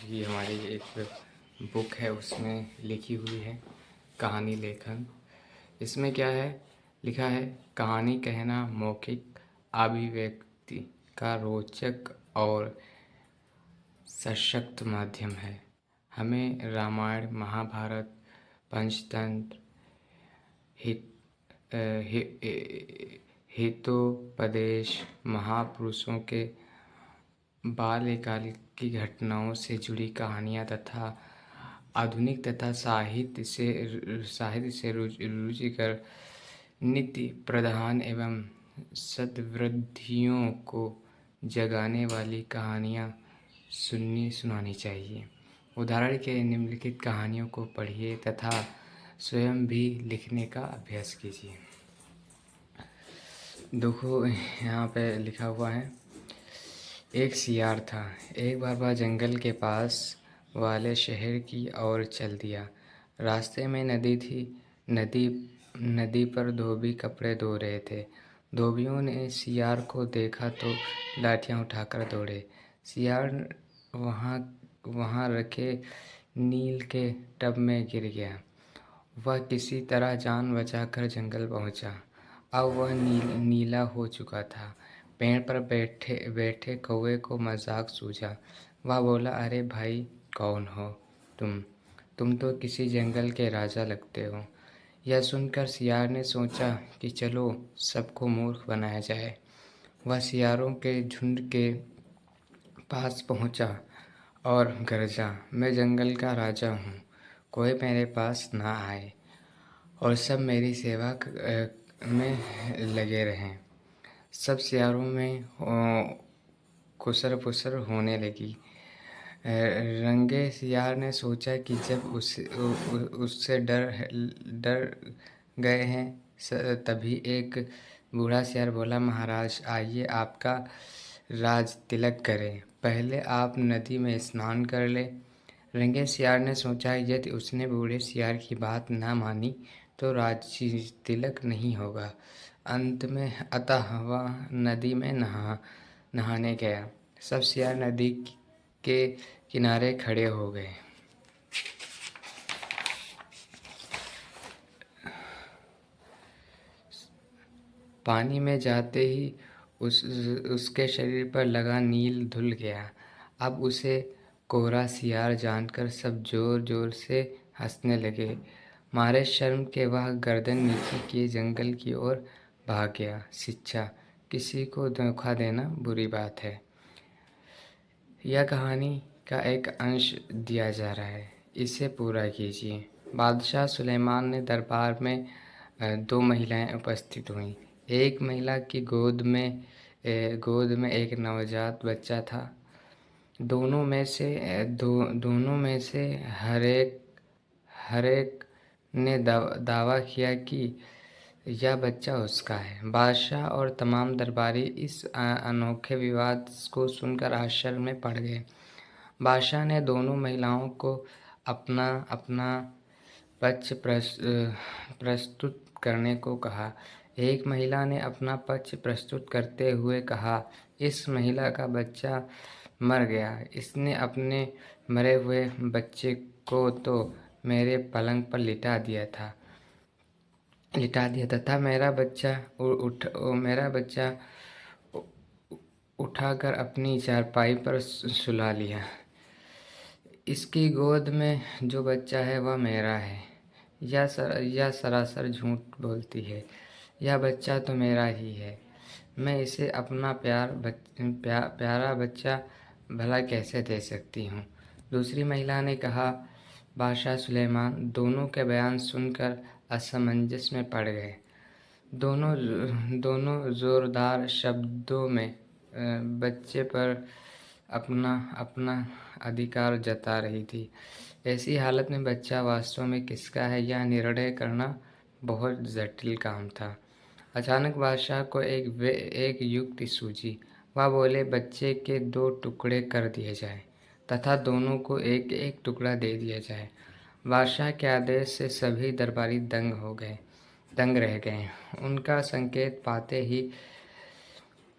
ये हमारी एक बुक है, उसमें लिखी हुई है कहानी लेखन। इसमें क्या है लिखा है, कहानी कहना मौखिक अभिव्यक्ति का रोचक और सशक्त माध्यम है। हमें रामायण, महाभारत, पंचतंत्र, हित हितोपदेश, महापुरुषों के बाल्यकाल की घटनाओं से जुड़ी कहानियाँ तथा आधुनिक तथा साहित्य से रुचिकर नीति प्रधान एवं सद्वृद्धियों को जगाने वाली कहानियाँ सुनानी चाहिए। उदाहरण के निम्नलिखित कहानियों को पढ़िए तथा स्वयं भी लिखने का अभ्यास कीजिए। देखो यहाँ पे लिखा हुआ है, एक सियार था। एक बार वह जंगल के पास वाले शहर की ओर चल दिया। रास्ते में नदी थी। नदी पर धोबी कपड़े धो रहे थे। धोबियों ने सियार को देखा तो लाठियां उठाकर दौड़े। सियार वहाँ रखे नील के टब में गिर गया। वह किसी तरह जान बचाकर जंगल पहुंचा। अब वह नीला हो चुका था। पेड़ पर बैठे कौवे को मजाक सूझा। वह बोला, अरे भाई, कौन हो तुम तो किसी जंगल के राजा लगते हो। यह सुनकर सियार ने सोचा कि चलो सबको मूर्ख बनाया जाए। वह सियारों के झुंड के पास पहुंचा और गरजा, मैं जंगल का राजा हूँ, कोई मेरे पास ना आए और सब मेरी सेवा में लगे रहें। सब सियारों में खुसर फुसर होने लगी। रंगे सियार ने सोचा कि जब उससे डर गए हैं, तभी एक बूढ़ा सियार बोला, महाराज आइए आपका राज तिलक करें, पहले आप नदी में स्नान कर ले। रंगे सियार ने सोचा यदि उसने बूढ़े सियार की बात ना मानी तो राज तिलक नहीं होगा। अंत में अतः वह नदी में नहाने गया। सब सियार नदी के किनारे खड़े हो गए। पानी में जाते ही उसके शरीर पर लगा नील धुल गया। अब उसे कोरा सियार जानकर सब जोर जोर से हंसने लगे। मारे शर्म के वह गर्दन नीचे किए जंगल की ओर भाग गया। शिक्षा, किसी को धोखा देना बुरी बात है। यह कहानी का एक अंश दिया जा रहा है, इसे पूरा कीजिए। बादशाह सुलेमान ने दरबार में दो महिलाएं उपस्थित हुईं। एक महिला की गोद में एक नवजात बच्चा था। दोनों में से हर एक ने दावा किया कि यह बच्चा उसका है। बादशाह और तमाम दरबारी इस अनोखे विवाद को सुनकर आश्चर्य में पड़ गए। बादशाह ने दोनों महिलाओं को अपना अपना पक्ष प्रस्तुत करने को कहा। एक महिला ने अपना पक्ष प्रस्तुत करते हुए कहा, इस महिला का बच्चा मर गया। इसने अपने मरे हुए बच्चे को तो मेरे पलंग पर लिटा दिया तथा मेरा बच्चा उठाकर अपनी चारपाई पर सुला लिया। इसकी गोद में जो बच्चा है वह मेरा है। यह सरासर झूठ बोलती है। यह बच्चा तो मेरा ही है। मैं इसे अपना प्यारा बच्चा भला कैसे दे सकती हूँ। दूसरी महिला ने कहा। बादशाह सुलेमान दोनों के बयान सुनकर असमंजस में पड़ गए। दोनों जोरदार शब्दों में बच्चे पर अपना अधिकार जता रही थी। ऐसी हालत में बच्चा वास्तव में किसका है, यह निर्णय करना बहुत जटिल काम था। अचानक बादशाह को एक युक्ति सूझी। वह बोले, बच्चे के 2 टुकड़े कर दिए जाए तथा दोनों को एक एक टुकड़ा दे दिया जाए। बादशाह के आदेश से सभी दरबारी दंग रह गए। उनका संकेत पाते ही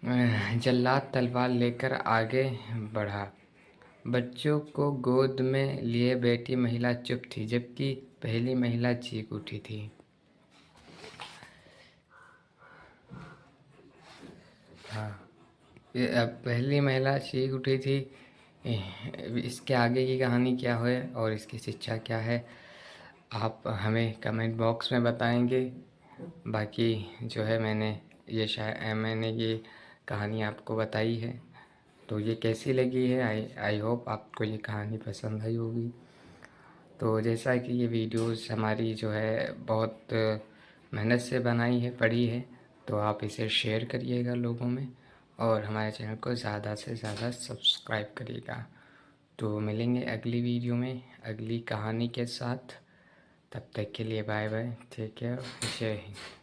जल्लाद तलवार लेकर आगे बढ़ा बच्चों को गोद में लिए बैठी महिला चुप थी, जबकि पहली महिला चीख उठी थी। हाँ, ये अब पहली महिला चीख उठी थी। इसके आगे की कहानी क्या है और इसकी शिक्षा क्या है, आप हमें कमेंट बॉक्स में बताएंगे। बाकी जो है मैंने ये कहानी आपको बताई है, तो ये कैसी लगी है, आई होप आपको ये कहानी पसंद आई होगी। तो जैसा कि ये वीडियोस हमारी जो है बहुत मेहनत से बनाई है, पढ़ी है, तो आप इसे शेयर करिएगा लोगों में और हमारे चैनल को ज़्यादा से ज़्यादा सब्सक्राइब करिएगा। तो मिलेंगे अगली वीडियो में अगली कहानी के साथ। तब तक के लिए बाय बाय, टेक केयर, जय हिंद।